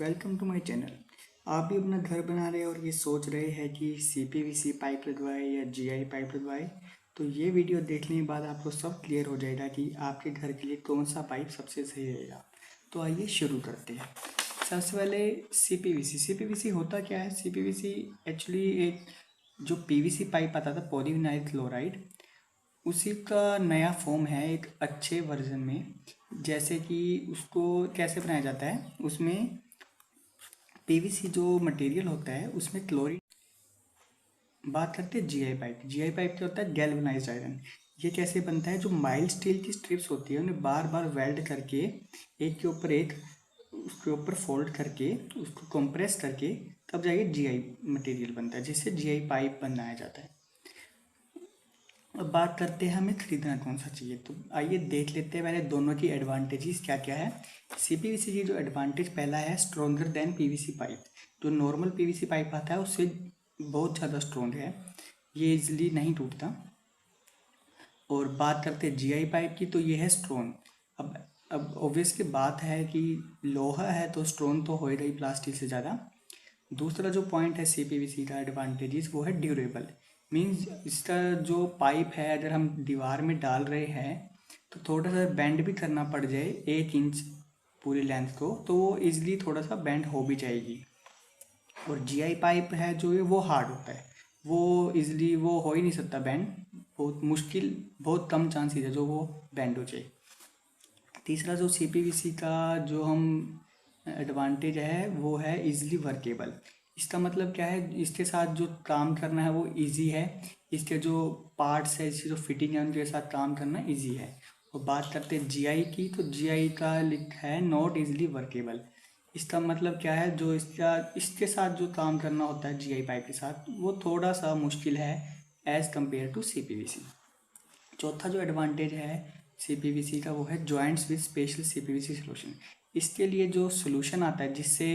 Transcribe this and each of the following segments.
Welcome to my channel. आप भी अपना घर बना रहे हैं और ये सोच रहे हैं कि सीपीवीसी पाइप लगवाए या जीआई पाइप लगवाए, तो ये वीडियो देखने के बाद आपको सब क्लियर हो जाएगा कि आपके घर के लिए कौन सा पाइप सबसे सही रहेगा। तो आइए शुरू करते हैं। सबसे पहले सीपीवीसी होता क्या है? सीपीवीसी एक्चुअली एक जो पीवीसी पाइप आता था, पॉलीविनाइल क्लोराइड, उसी का नया फॉर्म है एक अच्छे वर्जन में। जैसे कि उसको कैसे बनाया जाता है, उसमें पीवीसी जो मटेरियल होता है उसमें क्लोरीन। बात करते हैं जीआई पाइप। जीआई पाइप क्या होता है? Galvanised iron. ये कैसे बनता है? जो माइल्ड स्टील की स्ट्रिप्स होती है उन्हें बार बार वेल्ड करके एक के ऊपर एक उसके ऊपर फोल्ड करके उसको कंप्रेस करके तब जाके जीआई मटेरियल बनता है, जिससे जीआई पाइप बनाया जाता है। अब बात करते हैं हमें खरीदना कौन सा चाहिए, तो आइए देख लेते हैं पहले दोनों की एडवांटेजेस क्या क्या है। सीपीवीसी की जो एडवांटेज पहला है, स्ट्रोंगर देन पीवीसी पाइप। जो नॉर्मल पीवीसी पाइप आता है उससे बहुत ज़्यादा स्ट्रोंग है, ये इजिली नहीं टूटता। और बात करते हैं जीआई पाइप की, तो ये है स्ट्रोंग। अब ऑब्वियस की बात है कि लोहा है तो स्ट्रोंग तो होएगा ही प्लास्टिक से ज़्यादा। दूसरा जो पॉइंट है सीपीवीसी का एडवांटेजेस, वो है ड्यूरेबल। मीन्स इसका जो पाइप है अगर हम दीवार में डाल रहे हैं तो थोड़ा सा बेंड भी करना पड़ जाए 1 इंच पूरी लेंथ को, तो वो इजीली थोड़ा सा बेंड हो भी जाएगी। और जीआई पाइप है जो है वो हार्ड होता है, वो इजीली वो हो ही नहीं सकता बेंड। बहुत मुश्किल, बहुत कम चांसेस है जो वो बेंड हो जाए। तीसरा जो सीपीवीसी का जो हम एडवांटेज है वो है इजीली वर्केबल। इसका मतलब क्या है? इसके साथ जो काम करना है वो इजी है। इसके जो पार्ट्स है, इसकी जो फिटिंग है, उनके साथ काम करना इजी है। और बात करते हैं जीआई की, तो जीआई का लिखा है नॉट इजीली वर्केबल। इसका मतलब क्या है? जो इसके साथ जो काम करना होता है जीआई पाइप के साथ, वो थोड़ा सा मुश्किल है एज़ कम्पेयर टू सीपीवीसी। चौथा जो एडवांटेज है सीपीवीसी का, वो है joints with special CPVC solution. इसके लिए जो सोल्यूशन आता है जिससे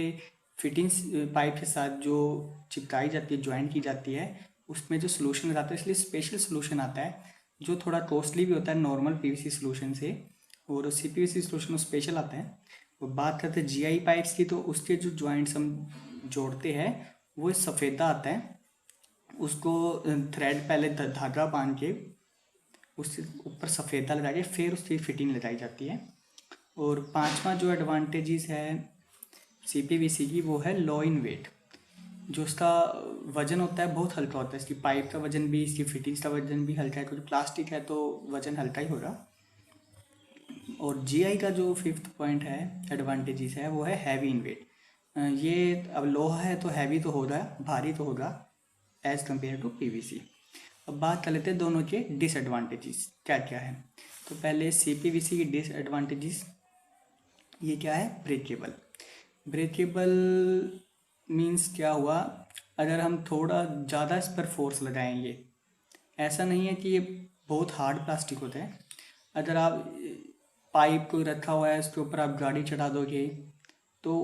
फिटिंग्स पाइप के साथ जो चिपकाई जाती है, ज्वाइंट की जाती है, उसमें जो सोल्यूशन आता है, इसलिए स्पेशल सोल्यूशन आता है जो थोड़ा कॉस्टली भी होता है नॉर्मल पीवीसी सोल्यूशन से। और सीपीवीसी सोल्यूशन स्पेशल आता है। और बात करते हैं जीआई पाइप्स की, तो उसके जो जॉइंट्स हम जोड़ते हैं वो सफ़ेदा आता है। उसको थ्रेड पहले धागा बांध के उसके ऊपर सफ़ेदा लगा के फिर उसकी फिटिंग लगाई जाती है। और पांचवा जो एडवांटेजेस है सीपीवीसी की, वो है लो इन वेट। जो उसका वजन होता है बहुत हल्का होता है। इसकी पाइप का वजन भी, इसकी फिटिंग्स का वजन भी हल्का है, क्योंकि प्लास्टिक है तो वजन हल्का ही होगा। और जीआई का जो फिफ्थ पॉइंट है एडवांटेजेस है, वो है हैवी इन वेट। ये अब लोहा है तो हैवी तो होगा, भारी तो होगा एज़ कम्पेयर टू पीवीसी। अब बात कर लेते हैं दोनों के डिसएडवांटेजेस क्या क्या है। तो पहले सीपीवीसी की डिसएडवांटेजेस, ये क्या है? ब्रेकेबल। ब्रेकेबल मीन्स क्या हुआ? अगर हम थोड़ा ज़्यादा इस पर फोर्स लगाएंगे, ऐसा नहीं है कि ये बहुत हार्ड प्लास्टिक होता है। अगर आप पाइप को रखा हुआ है, उसके ऊपर आप गाड़ी चढ़ा दोगे तो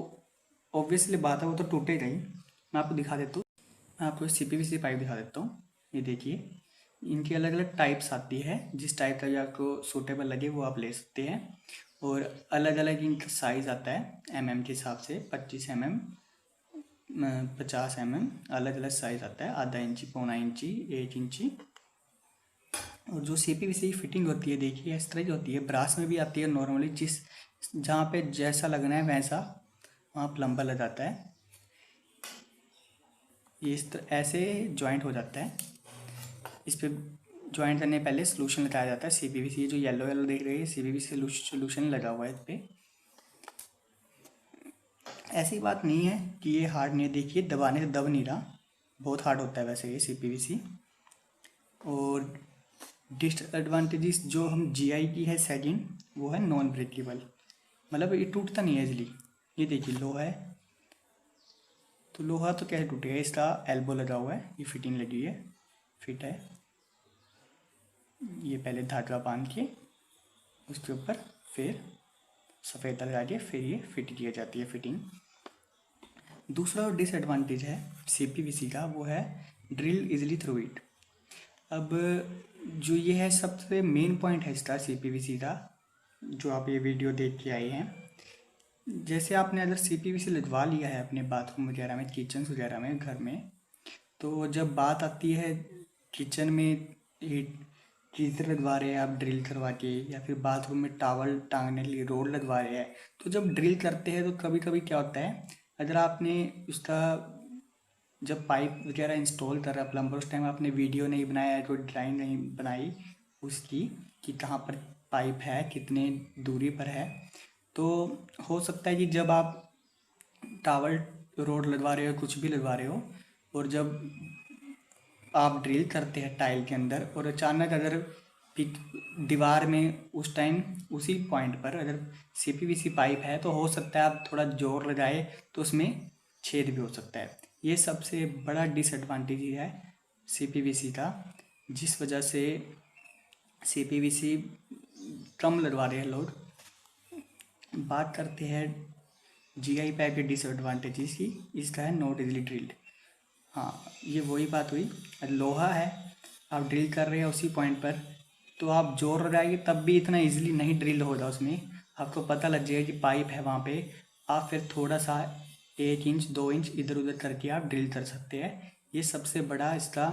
ऑब्वियसली बात है वो तो टूटेगा ही। मैं आपको दिखा देता हूँ, मैं आपको सीपीवीसी पाइप दिखा देता हूँ। ये देखिए, इनकी अलग अलग टाइप्स आती है, जिस टाइप का भी आपको सूटेबल लगे वो आप ले सकते हैं। और अलग अलग इनका साइज़ आता है एमएम के हिसाब से, 25 mm, 50 mm, अलग अलग साइज़ आता है, आधा इंची, पौना इंची, 1 इंची। और जो सीपीवीसी की फिटिंग होती है देखिए इस तरह की होती है, ब्रास में भी आती है नॉर्मली, जिस जहाँ पे जैसा लगना है वैसा वहाँ प्लम्बर लग जाता है। ये इस तरह ऐसे जॉइंट हो जाता है। इस पर ज्वाइंट करने पहले सोल्यूशन लगाया जाता है सीपीवीसी। जो येलो येलो देख रही है सीपीवीसी सोल्यूशन लगा हुआ है इस पर। ऐसी बात नहीं है कि ये हार्ड नहीं है, देखिए दबाने से दब नहीं रहा, बहुत हार्ड होता है वैसे ये सीपीवीसी। और डिसएडवांटेजेस जो हम जीआई की है सेकंड, वो है नॉन ब्रेकेबल। मतलब ये टूटता नहीं है इजली। ये देखिए लोहा है तो लोहा तो कैसे टूटेगा? इसका एल्बो लगा हुआ है, ये फिटिंग लगी है, फिट है। ये पहले धागा बांध के उसके ऊपर फिर सफ़ेद लगा के फिर ये फिट किया जाती है फिटिंग। दूसरा डिसएडवांटेज है सीपीवीसी का, वो है ड्रिल इजली थ्रू इट। अब जो ये है सबसे मेन पॉइंट है इसका सीपीवीसी का, जो आप ये वीडियो देख के आए हैं, जैसे आपने अगर CPVC लगवा लिया है अपने बाथरूम वगैरह में, किचन वगैरह में, घर में, तो जब बात आती है किचन में गीजर लगवा रहे हैं आप ड्रिल करवा के, या फिर बाथरूम में टावल टांगने के लिए रोड लगवा रहे हैं, तो जब ड्रिल करते हैं तो कभी कभी क्या होता है, अगर आपने उसका जब पाइप वगैरह इंस्टॉल कर रहा है प्लम्बर, उस टाइम आपने वीडियो नहीं बनाया है, कोई ड्राइंग नहीं बनाई उसकी कि कहाँ पर पाइप है, कितने दूरी पर है, तो हो सकता है कि जब आप टावल रोड लगवा रहे हो, कुछ भी लगवा रहे हो, और जब आप ड्रिल करते हैं टाइल के अंदर, और अचानक अगर दीवार में उस टाइम उसी पॉइंट पर अगर CPVC पाइप है, तो हो सकता है आप थोड़ा जोर लगाए तो उसमें छेद भी हो सकता है। ये सबसे बड़ा डिसएडवांटेज है CPVC का, जिस वजह से CPVC कम लगवा रहे हैं लोग। बात करते हैं GI पाइप के डिसएडवांटेजेस की। इसका है नॉट इजीली ड्रिल्ड। हाँ, ये वही बात हुई, लोहा है, आप ड्रिल कर रहे हैं उसी पॉइंट पर, तो आप जोर लगाएंगे तब भी इतना इजीली नहीं ड्रिल होगा उसमें। आपको पता लग जाएगा कि पाइप है वहाँ पे, आप फिर थोड़ा सा 1 इंच 2 इंच इधर उधर करके आप ड्रिल कर सकते हैं। ये सबसे बड़ा इसका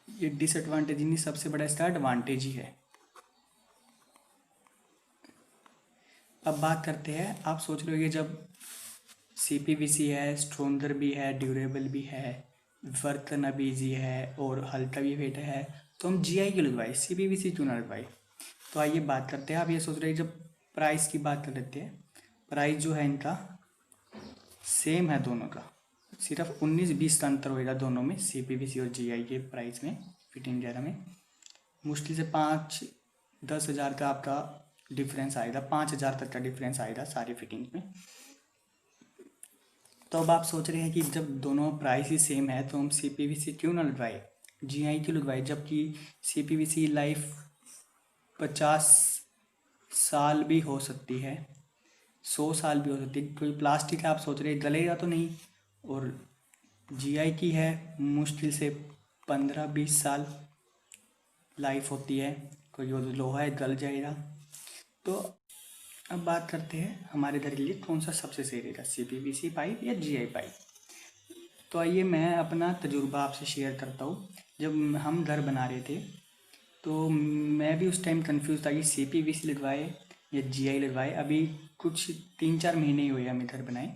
ये डिसएडवांटेज नहीं, सबसे बड़ा इसका एडवांटेज ही है। अब बात करते हैं, आप सोच रहे हो जब CPVC है, स्ट्रॉन्गर भी है, ड्यूरेबल भी है, बर्तन अब ईजी है और हल्का भी वेट है, तो हम GI क्यों लगवाए, CPVC क्यों ना लगवाए। तो आइए बात करते हैं। आप ये सोच रहे हैं, जब प्राइस की बात कर लेते हैं, प्राइस जो है इनका सेम है दोनों का, सिर्फ 19-20 का अंतर होएगा दोनों में, CPVC और GI के प्राइस में, फिटिंग वगैरह में मुश्किल से 5-10 हज़ार का आपका डिफरेंस आएगा, 5 हज़ार तक का डिफरेंस आएगा सारी फिटिंग में। तो अब आप सोच रहे हैं कि जब दोनों प्राइस ही सेम है तो हम CPVC क्यों ना लगवाए, GI क्यों लगवाए, जबकि CPVC लाइफ 50 साल भी हो सकती है, 100 साल भी हो सकती है। कोई प्लास्टिक है, आप सोच रहे हैं गलेगा तो नहीं, और GI की है मुश्किल से 15-20 साल लाइफ होती है, कोई वो लोहा है गल जाएगा। तो अब बात करते हैं हमारे घर के लिए कौन सा सबसे सही रहेगा, CPVC पाइप या GI पाइप। तो आइए मैं अपना तजुर्बा आपसे शेयर करता हूँ। जब हम घर बना रहे थे तो मैं भी उस टाइम कंफ्यूज था कि CPVC लगवाए या GI लगवाए। अभी कुछ 3-4 महीने ही हुए हमें घर बनाए,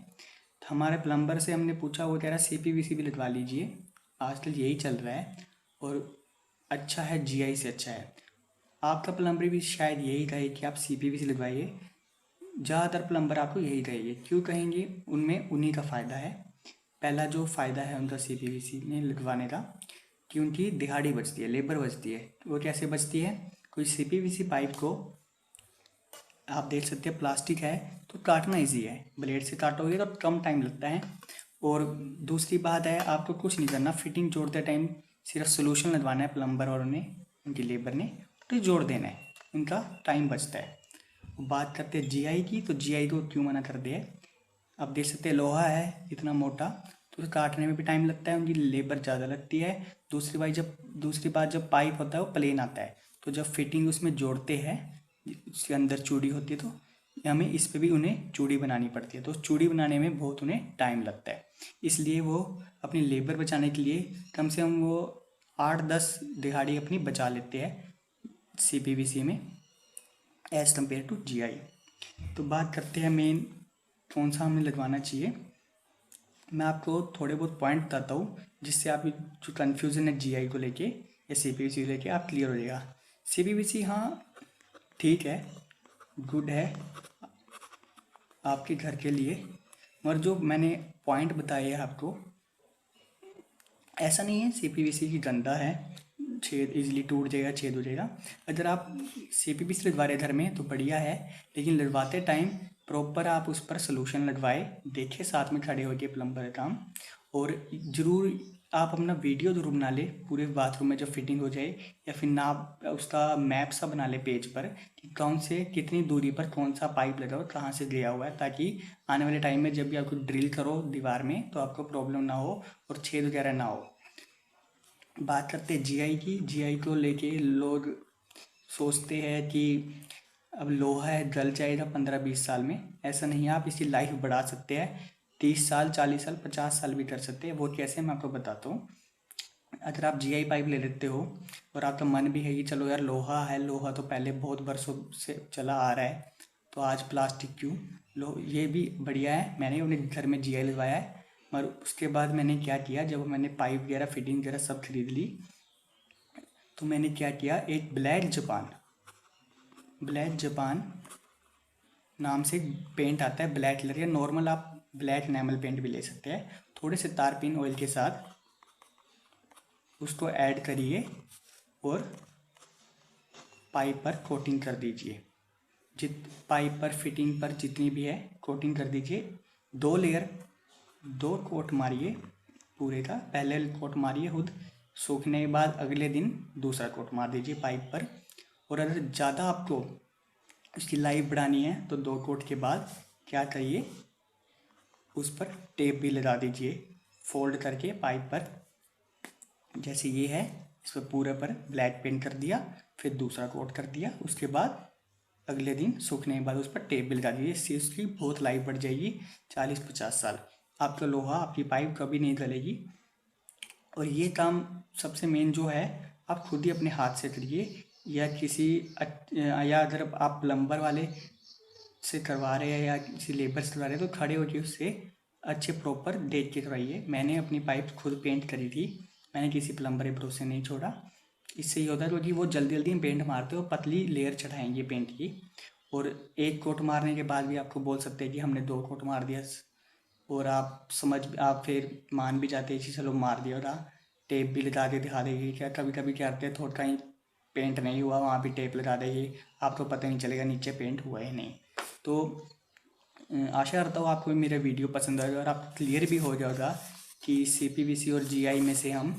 तो हमारे प्लम्बर से हमने पूछा, वो कह रहा CPVC भी लगवा लीजिए, आजकल यही चल रहा है और अच्छा है, GI से अच्छा है। आपका प्लम्बर भी शायद यही कहे कि आप CPVC लगवाइए, ज़्यादातर प्लम्बर आपको यही कहेंगे। क्यों कहेंगे, उनमें उन्हीं का फ़ायदा है। पहला जो फ़ायदा है उनका CPVC में लगवाने का, कि उनकी दिहाड़ी बचती है, लेबर बचती है। वो कैसे बचती है, कोई CPVC पाइप को आप देख सकते हैं, प्लास्टिक है तो काटना ईजी है, ब्लेड से काटोगे तो कम टाइम लगता है। और दूसरी बात है, आपको कुछ नहीं करना, फिटिंग जोड़ते टाइम सिर्फ सोल्यूशन लगवाना है प्लम्बर और उन्हें, उनकी लेबर ने, तो जोड़ देना है, उनका टाइम बचता है। बात करते हैं GI की, तो GI को क्यों मना कर दिया है। आप देख सकते हैं लोहा है इतना मोटा, तो उसे काटने में भी टाइम लगता है, उनकी लेबर ज़्यादा लगती है। दूसरी बात जब पाइप होता है वो प्लेन आता है, तो जब फिटिंग उसमें जोड़ते हैं, उसके अंदर चूड़ी होती है, तो हमें इस पे भी उन्हें चूड़ी बनानी पड़ती है, तो चूड़ी बनाने में बहुत उन्हें टाइम लगता है। इसलिए वो अपनी लेबर बचाने के लिए कम से कम वो 8-10 दिहाड़ी अपनी बचा लेते हैं CPVC में, एज़ कम्पेयर टू GI। तो बात करते हैं मेन कौन सा हमें लगवाना चाहिए। मैं आपको थोड़े बहुत पॉइंट बताता हूँ, जिससे आप जो कन्फ्यूज़न है GI को लेके या CPVC को लेके, आप क्लियर हो जाएगा। CPVC हाँ ठीक है, गुड है आपके घर के लिए, मगर जो मैंने पॉइंट बताए हैं आपको, ऐसा नहीं है CPVC की गंदा है, छेद इजीली टूट जाएगा, छेद हो जाएगा। अगर आप CPVC लगवा रहे घर में तो बढ़िया है, लेकिन लगवाते टाइम प्रॉपर आप उस पर सोल्यूशन लगवाए, देखे साथ में खड़े होकर प्लम्बर का काम, और ज़रूर आप अपना वीडियो जरूर बना ले पूरे बाथरूम में जब फिटिंग हो जाए, या फिर ना उसका मैप सा बना ले पेज पर कि कौन से कितनी दूरी पर कौन सा पाइप लगा हुआ, कहाँ से गया हुआ है, ताकि आने वाले टाइम में जब भी आपको ड्रिल करो दीवार में तो आपको प्रॉब्लम ना हो और छेद वगैरह ना हो। बात करते हैं GI की। GI को लेके लोग सोचते हैं कि अब लोहा है जल जाएगा 15-20 साल में, ऐसा नहीं है। आप इसकी लाइफ बढ़ा सकते हैं, 30 साल, 40 साल, 50 साल भी कर सकते हैं। वो कैसे, मैं आपको बताता हूँ। अगर आप जीआई पाइप ले लेते हो और आपका मन भी है कि चलो यार लोहा है, लोहा तो पहले बहुत वर्षों से चला आ रहा है, तो आज प्लास्टिक क्यों, लो ये भी बढ़िया है। मैंने अपने घर में जीआई लगवाया है। और उसके बाद मैंने क्या किया, जब मैंने पाइप वगैरह फिटिंग वगैरह सब खरीद ली, तो मैंने क्या किया, एक ब्लैक जापान नाम से पेंट आता है, ब्लैक कलर या नॉर्मल आप ब्लैक एनामल पेंट भी ले सकते हैं। थोड़े से तारपीन ऑयल के साथ उसको ऐड करिए और पाइप पर कोटिंग कर दीजिए। पाइप पर फिटिंग पर जितनी भी है कोटिंग कर दीजिए। 2 लेयर, 2 कोट मारिए पूरे का। पहले कोट मारिए खुद, सूखने के बाद अगले दिन दूसरा कोट मार दीजिए पाइप पर। और अगर ज़्यादा आपको उसकी लाइफ बढ़ानी है तो 2 कोट के बाद क्या करिए, उस पर टेप भी लगा दीजिए फोल्ड करके पाइप पर। जैसे ये है, इस पर पूरे पर ब्लैक पेंट कर दिया, फिर दूसरा कोट कर दिया। उसके बाद अगले दिन सूखने के बाद उस पर टेप भी लगा दीजिए। इससे उसकी बहुत लाइफ बढ़ जाएगी, 40-50 साल। आपका लोहा, आपकी पाइप कभी नहीं गलेगी। और ये काम सबसे मेन जो है, आप खुद ही अपने हाथ से करिए, या किसी या अगर आप प्लम्बर वाले से करवा रहे हैं या किसी लेबर से करवा रहे हैं तो खड़े होकर उससे अच्छे प्रॉपर देख के करवाइए। मैंने अपनी पाइप खुद पेंट करी थी, मैंने किसी प्लम्बर के भरोसे नहीं छोड़ा। इससे ये होता है क्योंकि वो जल्दी जल्दी पेंट मारते हो, पतली लेयर चढ़ाएंगे पेंट की, और 1 कोट मारने के बाद भी आपको बोल सकते हैं कि हमने 2 कोट मार दिया, और आप फिर मान भी जाते हैं कि चलो मार दिया, और टेप भी लगा के दिखा देगी। क्या कभी कभी क्या करते हैं, थोड़ा कहीं पेंट नहीं हुआ वहाँ भी टेप लगा देगी, आपको पता नहीं चलेगा नीचे पेंट हुआ है नहीं। तो आशा करता हूँ आपको मेरा वीडियो पसंद आएगा और आप क्लियर भी हो जाएगा कि सीपीवीसी और जीआई में से हम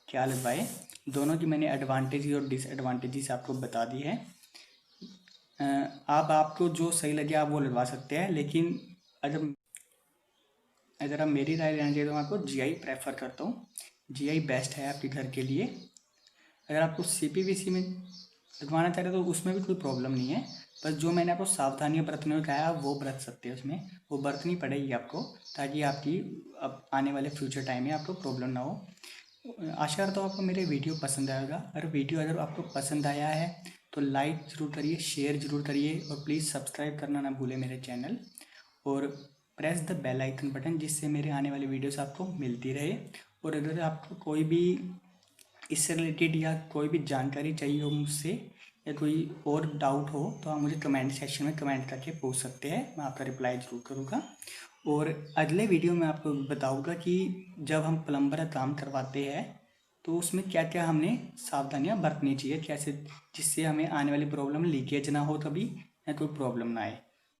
क्या लगवाएं। दोनों की मैंने एडवांटेज और डिसएडवांटेजेस आपको बता दी है। आपको जो सही लगे आप वो लगवा सकते हैं, लेकिन अगर आप मेरी राय लेना चाहिए तो मैं आपको जीआई प्रेफर करता हूँ। जीआई बेस्ट है आपके घर के लिए। अगर आपको सीपीवीसी में लगवाना चाह रहे हो तो उसमें भी कोई प्रॉब्लम नहीं है, बस जो मैंने आपको सावधानियां बरतने को कहा है वो बरत सकते हैं, उसमें वो बरतनी पड़ेगी आपको, ताकि आपकी अब आने वाले फ्यूचर टाइम में आपको प्रॉब्लम ना हो। आशा करता हूँ आपको मेरे वीडियो पसंद आएगा। अगर आपको पसंद आया है तो लाइक ज़रूर करिए, शेयर ज़रूर करिए, और प्लीज़ सब्सक्राइब करना ना भूलें मेरे चैनल, और press the bell icon button, जिससे मेरे आने वाली वीडियोस आपको मिलती रहे। और अगर आपको कोई भी इससे रिलेटेड या कोई भी जानकारी चाहिए हो मुझसे, या कोई और डाउट हो, तो आप मुझे कमेंट सेक्शन में कमेंट करके पूछ सकते हैं, मैं आपका रिप्लाई ज़रूर करूँगा। और अगले वीडियो में आपको बताऊँगा कि जब हम प्लम्बर का काम करवाते हैं तो उसमें क्या क्या हमने सावधानियां बरतनी चाहिए, कैसे, जिससे हमें आने वाली प्रॉब्लम लीकेज ना हो कभी, या कोई प्रॉब्लम ना आए।